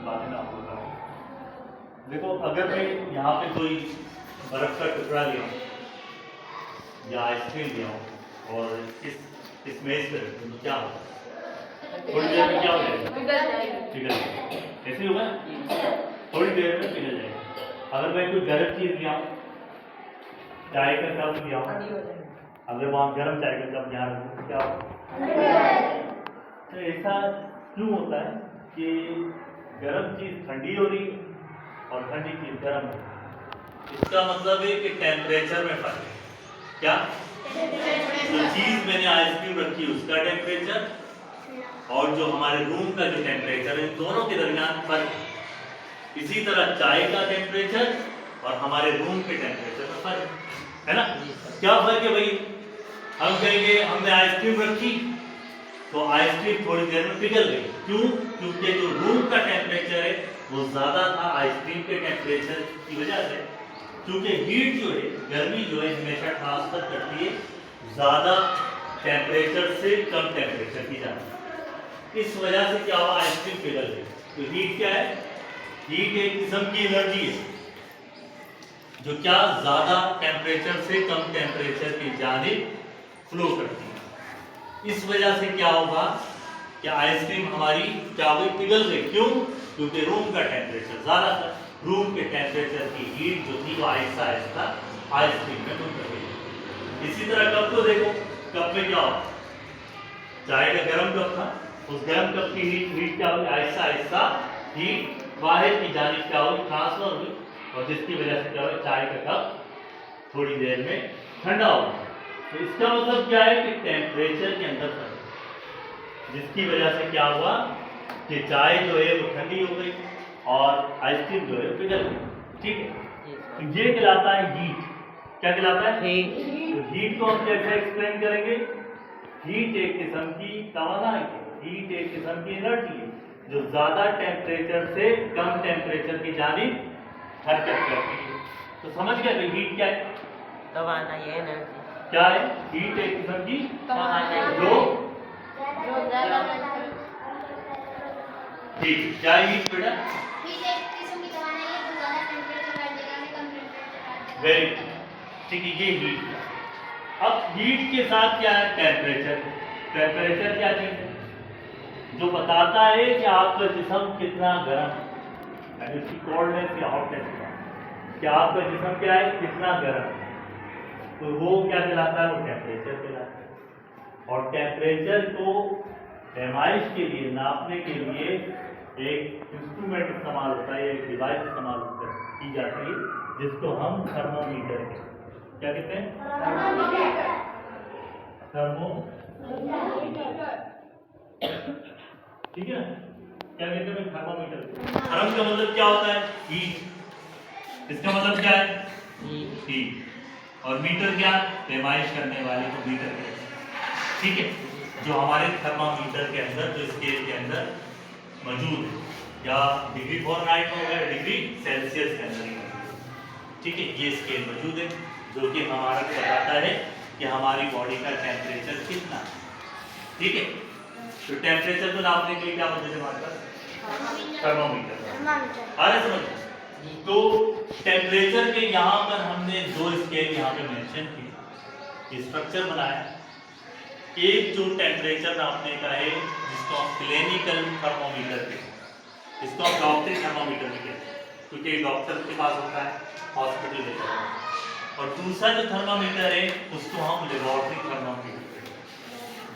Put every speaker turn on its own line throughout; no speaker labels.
बातें मैं आपको बताऊँ। देखो, अगर मैं यहाँ पे कोई बर्फ का टुकड़ा लिया या आइसक्रीम लिया और इस मेज पे रख दूँ तो क्या होगा? थोड़ी देर में क्या हो जाएगा? पिघल जाएगा। ऐसे होगा, थोड़ी देर में पिघल जाएगा। अगर मैं कोई गर्म चीज लिया, चाय का कप लिया, अगर वहाँ गर्म चाय का कप यहाँ रखूँ तो क्या होगा? तो ऐसा क्यों होता है कि गर्म चीज ठंडी हो रही है और ठंडी चीज गर्म हो रही है? इसका मतलब है कि टेम्परेचर में फर्क है। क्या? जो चीज मैंने आइसक्रीम रखी उसका टेम्परेचर और जो हमारे रूम का जो टेम्परेचर है, दोनों के दरमियान फर्क है। इसी तरह चाय का टेम्परेचर और हमारे रूम के टेम्परेचर में फर्क है ना? क्या फर्क है भाई? हम कहेंगे हमने आइसक्रीम रखी तो आइसक्रीम थोड़ी देर में पिघल गई। क्यों? क्योंकि जो रूम का टेम्परेचर है वो ज्यादा था आइसक्रीम के टेम्परेचर की वजह से। क्योंकि हीट जो है, गर्मी जो है, हमेशा ट्रांसफर करती है ज्यादा टेम्परेचर से कम टेम्परेचर की जाती। इस वजह से क्या हुआ? आइसक्रीम पिघल गई। तो हीट क्या है? हीट एक किस्म की एनर्जी है जो क्या ज्यादा टेम्परेचर से कम टेम्परेचर की जानिब फ्लो करती है। इस वजह से क्या होगा कि आइसक्रीम हमारी क्या हुई? पिघल गई। क्यों? क्योंकि रूम का टेम्परेचर ज्यादा था। रूम के टेम्परेचर की हीट जो थी वो आहिस्ता आहिस्ता आइसक्रीम में घुल गई। इसी तरह कप को देखो, कप में क्या हो? चाय का गर्म कप था, उस गर्म कप की हीट क्या हुई? आहिस्ता आहिस्ता हीट बाहर की जानिब क्या हुई? ट्रांसफर हुई और जिसकी वजह से क्या हुआ? चाय का कप थोड़ी देर में ठंडा हो गया। तो इसका मतलब क्या है कि टेम्परेचर के अंदर फर्क है, जिसकी वजह से क्या हुआ कि चाय जो है वो ठंडी हो गई और आइसक्रीम जो है पिघल गई। ठीक है, तो ये कहलाता है हीट। क्या कहलाता है? हीट। तो हीट को हम कैसे एक्सप्लेन करेंगे? हीट एक किस्म की तवानाई है, हीट एक किस्म की एनर्जी है जो ज्यादा टेम्परेचर से कम टेम्परेचर की जानिब हरकत करती है। तो समझ गए भाई हीट क्या है?
तवानाई है एनर्जी।
क्या है? हीट एक किस्म की जो ठीक क्या है हीट बेटा? वेरी ठीक है, ये हीट है। अब हीट के साथ क्या है? टेम्परेचर। टेम्परेचर क्या चीज है? जो बताता है कि आपका जिस्म कितना गर्म है, उसकी कोल्डनेस या हॉटनेस कि आपका जिस्म क्या है? कितना गर्म है। तो वो क्या कहलाता है? वो टेम्परेचर कहलाता है। और टेम्परेचर को पैमाइश के लिए, नापने के लिए एक इंस्ट्रूमेंट इस्तेमाल होता है, एक डिवाइस इस्तेमाल की जाती है जिसको हम थर्मोमीटर कहते हैं। क्या कहते हैं? थर्मोमीटर। ठीक है, क्या कहते हैं? थर्मोमीटर। थर्म का मतलब क्या होता है? हीट। इसका मतलब क्या है? हीट। और मीटर क्या? पैमाइश करने वाले को मीटर कहते हैं। ठीक है, जो हमारे थर्मामीटर के अंदर, जो स्केल के अंदर मौजूद है, या डिग्री फॉरेनहाइट में होगा, डिग्री सेल्सियस के अंदर ही मौजूद है। ठीक है, ये स्केल मौजूद है जो कि हमारा बताता है कि हमारी बॉडी का टेम्परेचर कितना है। ठीक है, तो टेम्परेचर को नापने के लिए क्या मदद है हमारे पास? थर्मोमीटर। अरे समझ, तो टेम्परेचर के यहाँ पर हमने दो स्केल यहाँ पे मेंशन किए, स्ट्रक्चर बनाया। एक जो टेम्परेचर नापने का है जिसको हम क्लिनिकल थर्मोमीटर कहते हैं, इसको हम डॉक्टरी थर्मोमीटर भी कहते हैं क्योंकि डॉक्टर के पास होता है, हॉस्पिटल में होता है। और दूसरा जो थर्मोमीटर है उसको हम लेबोरेटरी थर्मोमीटर कहते हैं,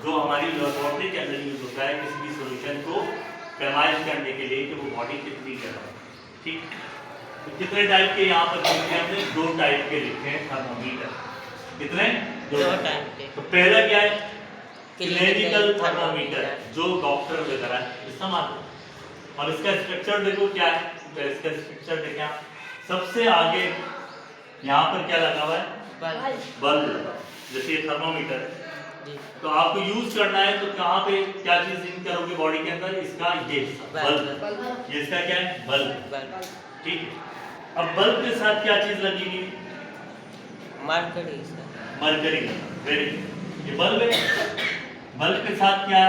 जो हमारी लेबोरेटरी के अंदर यूज होता है किसी भी सोल्यूशन को पैमाइश करने के लिए कि वो बॉडी कितनी गर्म है। ठीक, तो कितने टाइप के यहाँ पर हमने दो टाइप के लिखे हैं थर्मोमीटर। कितने? दो टाइप के। तो पहला क्या है? क्लिनिकल थर्मोमीटर, जो डॉक्टर वगैरह इस्तेमाल करते हैं। और इसका स्ट्रक्चर देखो क्या है? तो इसका स्ट्रक्चर देखें आप, सबसे आगे यहाँ पर क्या लगा हुआ है? बल्ब। जैसे ये थर्मोमीटर है तो आपको यूज करना है तो कहाँ पे क्या चीज इन करोगे बॉडी के अंदर? इसका ये बल्ब। ये इसका क्या है? बल्ब। ठीक है, अब बल्ब के साथ क्या चीज लगी हुई?
मरकरी।
मरकरी। वेरी गुड, ये बल्ब है। बल्ब के साथ क्या